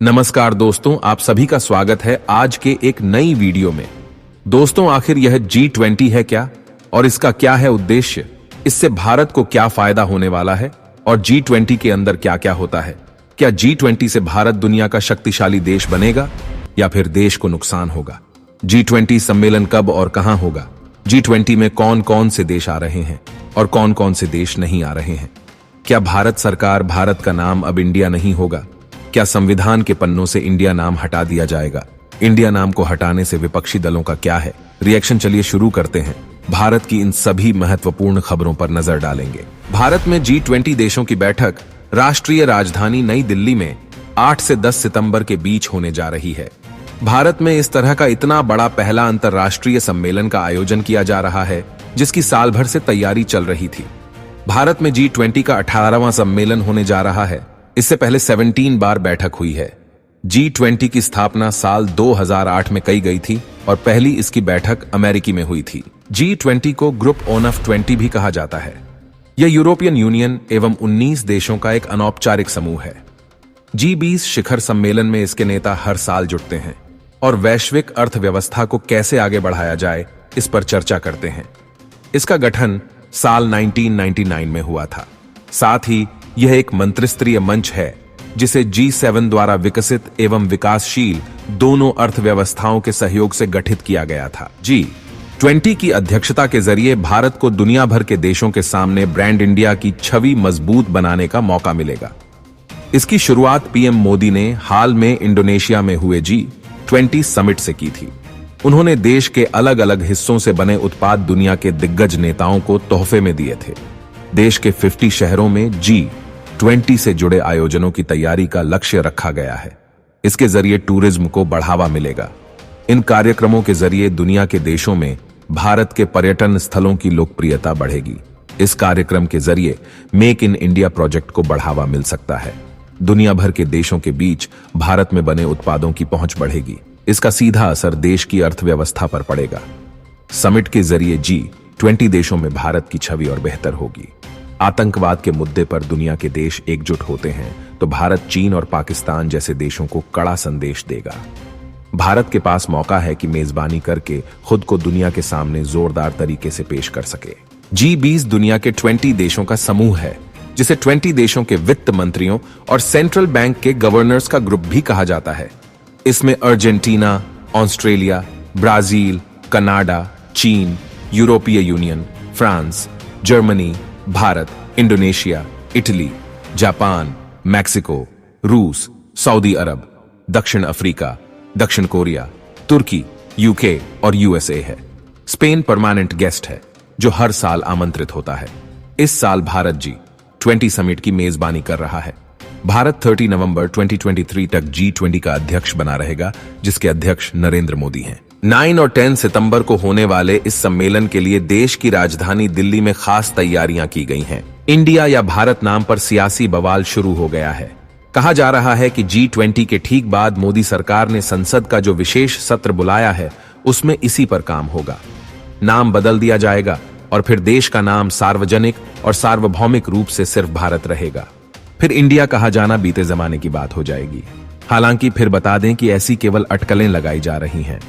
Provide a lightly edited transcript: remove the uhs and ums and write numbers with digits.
नमस्कार दोस्तों, आप सभी का स्वागत है आज के एक नई वीडियो में। दोस्तों, आखिर यह G20 है क्या और इसका क्या है उद्देश्य? इससे भारत को क्या फायदा होने वाला है और G20 के अंदर क्या क्या होता है? क्या G20 से भारत दुनिया का शक्तिशाली देश बनेगा या फिर देश को नुकसान होगा? G20 सम्मेलन कब और कहां होगा? G20 में कौन कौन से देश आ रहे हैं और कौन कौन से देश नहीं आ रहे हैं? क्या भारत का नाम अब इंडिया नहीं होगा? क्या संविधान के पन्नों से इंडिया नाम हटा दिया जाएगा? इंडिया नाम को हटाने से विपक्षी दलों का क्या है रिएक्शन? चलिए शुरू करते हैं। भारत की इन सभी महत्वपूर्ण खबरों पर नजर डालेंगे। भारत में G20 देशों की बैठक राष्ट्रीय राजधानी नई दिल्ली में 8 से 10 सितंबर के बीच होने जा रही है। भारत में इस तरह का इतना बड़ा पहला अंतर्राष्ट्रीय सम्मेलन का आयोजन किया जा रहा है जिसकी साल भर से तैयारी चल रही थी। भारत में G20 का 18वां सम्मेलन होने जा रहा है। इससे पहले 17 बार बैठक हुई है। G20 की स्थापना साल 2008 में की गई थी और पहली इसकी बैठक अमेरिकी में हुई थी। G20 को ग्रुप ऑफ 20 भी कहा जाता है। यह यूरोपियन यूनियन एवं 19 देशों का एक अनौपचारिक समूह है। G20 शिखर सम्मेलन में इसके नेता हर साल जुटते हैं और वैश्विक अर्थव्यवस्था को कैसे आगे बढ़ाया जाए इस पर चर्चा करते हैं। इसका गठन साल 1999 में हुआ था। साथ ही यह एक मंत्रिस्तरीय मंच है जिसे G7 द्वारा विकसित एवं विकासशील दोनों अर्थव्यवस्थाओं के सहयोग से गठित किया गया था। G20 की अध्यक्षता के जरिए भारत को दुनिया भर के देशों के सामने ब्रांड इंडिया की छवि मजबूत बनाने का मौका मिलेगा। इसकी शुरुआत पीएम मोदी ने हाल में इंडोनेशिया में हुए G20 समिट से की थी। उन्होंने देश के अलग अलग हिस्सों से बने उत्पाद दुनिया के दिग्गज नेताओं को तोहफे में दिए थे। देश के 50 शहरों में G20 से जुड़े आयोजनों की तैयारी का लक्ष्य रखा गया है। इसके जरिए टूरिज्म को बढ़ावा मिलेगा। इन कार्यक्रमों के जरिए दुनिया के देशों में भारत के पर्यटन स्थलों की लोकप्रियता बढ़ेगी। इस कार्यक्रम के जरिए मेक इन इंडिया प्रोजेक्ट को बढ़ावा मिल सकता है। दुनिया भर के देशों के बीच भारत में बने उत्पादों की पहुंच बढ़ेगी। इसका सीधा असर देश की अर्थव्यवस्था पर पड़ेगा। समिट के जरिए G20 देशों में भारत की छवि और बेहतर होगी। आतंकवाद के मुद्दे पर दुनिया के देश एकजुट होते हैं तो भारत चीन और पाकिस्तान जैसे देशों को कड़ा संदेश देगा। भारत के पास मौका है कि मेजबानी करके खुद को दुनिया के सामने जोरदार तरीके से पेश कर सके। G20 दुनिया के 20 देशों का समूह है जिसे 20 देशों के वित्त मंत्रियों और सेंट्रल बैंक के गवर्नर्स का ग्रुप भी कहा जाता है। इसमें अर्जेंटीना, ऑस्ट्रेलिया, ब्राजील, कनाडा, चीन, यूरोपीय union, France, Germany, Bharat, Indonesia, Italy, Japan, Mexico, रूस, सऊदी अरब, दक्षिण अफ्रीका, दक्षिण कोरिया, तुर्की, यूके और यूएसए है। स्पेन परमानेंट गेस्ट है जो हर साल आमंत्रित होता है। इस साल भारत G20 समिट की मेजबानी कर रहा है। भारत 30 नवंबर 2023 तक G20 का अध्यक्ष बना रहेगा जिसके अध्यक्ष नरेंद्र मोदी हैं। 9 और 10 सितंबर को होने वाले इस सम्मेलन के लिए देश की राजधानी दिल्ली में खास तैयारियां की गई हैं। इंडिया या भारत नाम पर सियासी बवाल शुरू हो गया है। कहा जा रहा है कि G20 के ठीक बाद मोदी सरकार ने संसद का जो विशेष सत्र बुलाया है उसमें इसी पर काम होगा। नाम बदल दिया जाएगा और फिर देश का नाम सार्वजनिक और सार्वभौमिक रूप से सिर्फ भारत रहेगा। फिर इंडिया कहा जाना बीते जमाने की बात हो जाएगी। हालांकि फिर बता दें कि ऐसी केवल अटकलें लगाई जा रही हैं।